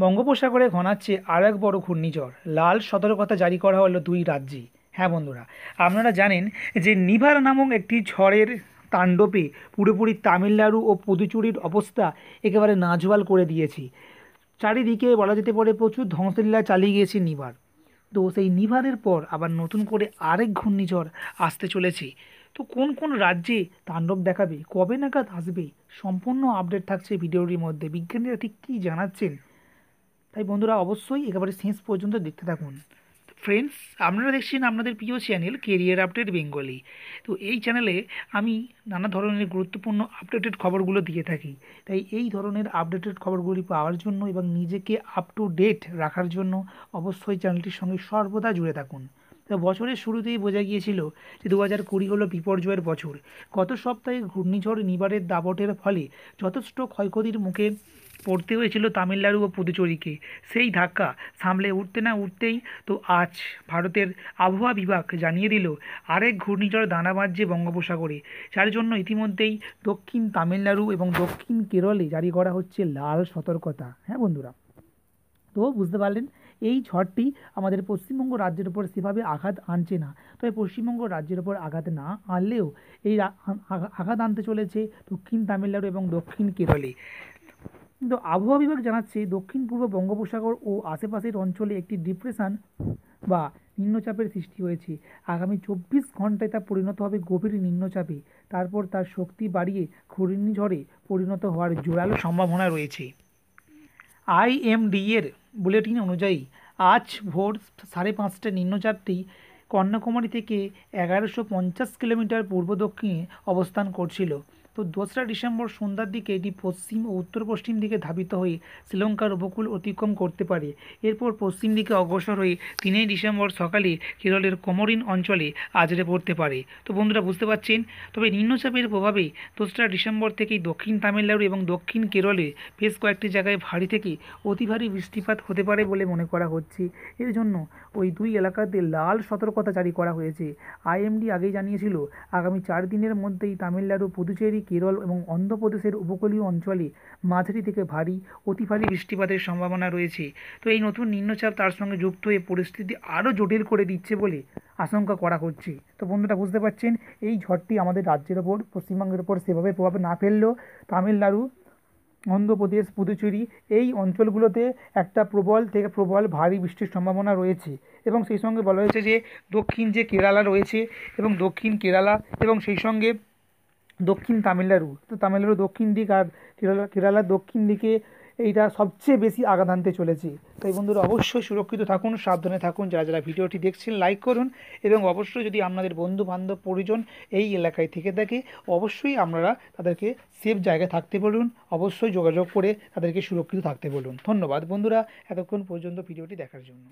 বঙ্গোপসাগরে ঘনাচ্ছে আর এক বড় ঘূর্ণিঝড়। লাল সতর্কতা জারি করা হলো দুই রাজ্যে। হ্যাঁ বন্ধুরা, আপনারা জানেন যে নিভার নামক একটি ঝড়ের তাণ্ডবে পুরোপুরি তামিলনাড়ু ও পুদুচেরির অবস্থা একেবারে নাজেহাল করে দিয়েছে। চারিদিকে বলা যেতে পারে প্রচুর ধ্বংসলীলা চালিয়ে গিয়েছে নিভার। তো সেই নিভারের পর আবার নতুন করে আরেক ঘূর্ণিঝড় আসতে চলেছে। তো কোন কোন রাজ্যে তাণ্ডব দেখাবে, কবে নাগাদ আসবে, সম্পূর্ণ আপডেট থাকছে ভিডিওটির মধ্যে। বিজ্ঞানীরা ঠিক কী জানাচ্ছেন, তাই বন্ধুরা অবশ্যই একেবারে শেষ পর্যন্ত দেখতে থাকুন। ফ্রেন্ডস, আপনারা দেখছেন আপনাদের প্রিয় চ্যানেল কেরিয়ার আপডেট বেঙ্গলি। তো এই চ্যানেলে আমি নানা ধরনের গুরুত্বপূর্ণ আপডেটেড খবরগুলো দিয়ে থাকি। তাই এই ধরনের আপডেটেড খবরগুলি পাওয়ার জন্য এবং নিজেকে আপ টু ডেট রাখার জন্য অবশ্যই চ্যানেলটির সঙ্গে সর্বদা জুড়ে থাকুন। তো বছরের শুরুতেই বোঝা গিয়েছিল যে 2020 হলো বিপর্যয়ের বছর। গত সপ্তাহে ঘূর্ণিঝড় নিবারের দাপটের ফলে যথেষ্ট ক্ষয়ক্ষতির মুখে পড়তে হয়েছিল তামিলনাড়ু ও পুদুচেরিকে। সেই ধাক্কা সামলে উঠতে না উঠতেই তো আজ ভারতের আবহাওয়া বিভাগ জানিয়ে দিল আরেক ঘূর্ণিঝড় দানা বাঁধছে বঙ্গোপসাগরে, যার জন্য ইতিমধ্যেই দক্ষিণ তামিলনাড়ু এবং দক্ষিণ কেরলে জারি করা হচ্ছে লাল সতর্কতা। হ্যাঁ বন্ধুরা, তো বুঝতে পারলেন এই ঝড়টি আমাদের পশ্চিমবঙ্গ রাজ্যের উপর সেভাবে আঘাত আনছে না। তবে পশ্চিমবঙ্গ রাজ্যের উপর আঘাত না আনলেও এই আঘাত আনতে চলেছে দক্ষিণ তামিলনাড়ু এবং দক্ষিণ কেরলে। কিন্তু আবহাওয়া বিভাগ জানাচ্ছে দক্ষিণ পূর্ব বঙ্গোপসাগর ও আশেপাশের অঞ্চলে একটি ডিপ্রেশন বা নিম্নচাপের সৃষ্টি হয়েছে। আগামী 24 ঘন্টায় তা পরিণত হবে গভীর নিম্নচাপে, তারপর তার শক্তি বাড়িয়ে ঘূর্ণিঝড়ে পরিণত হওয়ার জোরালো সম্ভাবনা রয়েছে। আইএমডি এর বুলেটিন অনুযায়ী আজ ভোর 5:30টায় নিম্নচাপটি কন্যাকুমারী থেকে 1150 কিলোমিটার পূর্ব দক্ষিণে অবস্থান করছিল। তো 2রা ডিসেম্বর সন্ধ্যার দিকে এটি পশ্চিম ও উত্তর পশ্চিম দিকে ধাবিত হয়ে শ্রীলঙ্কার উপকূল অতিক্রম করতে পারে। এরপর পশ্চিম দিকে অগ্রসর হয়ে 3ই ডিসেম্বর সকালে কেরলের কোমোরিন অঞ্চলে আছড়ে পড়তে পারে। তো বন্ধুরা বুঝতে পারছেন, তবে নিম্নচাপের প্রভাবে 2রা ডিসেম্বর থেকেই দক্ষিণ তামিলনাড়ু এবং দক্ষিণ কেরলে বেশ কয়েকটি জায়গায় ভারী থেকে অতি ভারী বৃষ্টিপাত হতে পারে বলে মনে করা হচ্ছে। এর জন্য ওই দুই এলাকাতে লাল সতর্কতা জারি করা হয়েছে। আইএমডি আগেই জানিয়েছিল আগামী 4 দিনের মধ্যেই তামিলনাড়ু, পুদুচেরি, কেরল এবং অন্ধ্রপ্রদেশের উপকূলীয় অঞ্চলে মাঝারি থেকে ভারী অতি ভারী বৃষ্টিপাতের সম্ভাবনা রয়েছে। তো এই নতুন নিম্নচাপ তার সঙ্গে যুক্ত হয়ে পরিস্থিতি আরও জটিল করে দিচ্ছে বলে আশঙ্কা করা হচ্ছে। তো বন্ধুরা বুঝতে পারছেন, এই ঝড়টি আমাদের রাজ্যের ওপর, পশ্চিমবঙ্গের ওপর সেভাবে প্রভাব না ফেললেও তামিলনাড়ু, অন্ধ্রপ্রদেশ, পুদুচেরি এই অঞ্চলগুলোতে একটা প্রবল থেকে প্রবল ভারী বৃষ্টির সম্ভাবনা রয়েছে। এবং সেই সঙ্গে বলা হয়েছে যে দক্ষিণ যে কেরালা রয়েছে এবং দক্ষিণ কেরালা এবং সেই সঙ্গে দক্ষিণ তামিলনাড়ু, তো তামিলনাড়ু দক্ষিণ দিক আর কেরালার দক্ষিণ দিকে এইটা সবচেয়ে বেশি আঘাত আনতে চলেছে। তাই বন্ধুরা অবশ্যই সুরক্ষিত থাকুন, সাবধানে থাকুন। যারা যারা ভিডিওটি দেখছেন লাইক করুন এবং অবশ্যই যদি আপনাদের বন্ধু বান্ধব পরিজন এই এলাকায় থেকে থাকে অবশ্যই আপনারা তাদেরকে সেফ জায়গায় থাকতে বলুন, অবশ্যই যোগাযোগ করে তাদেরকে সুরক্ষিত থাকতে বলুন। ধন্যবাদ বন্ধুরা এতক্ষণ পর্যন্ত ভিডিওটি দেখার জন্য।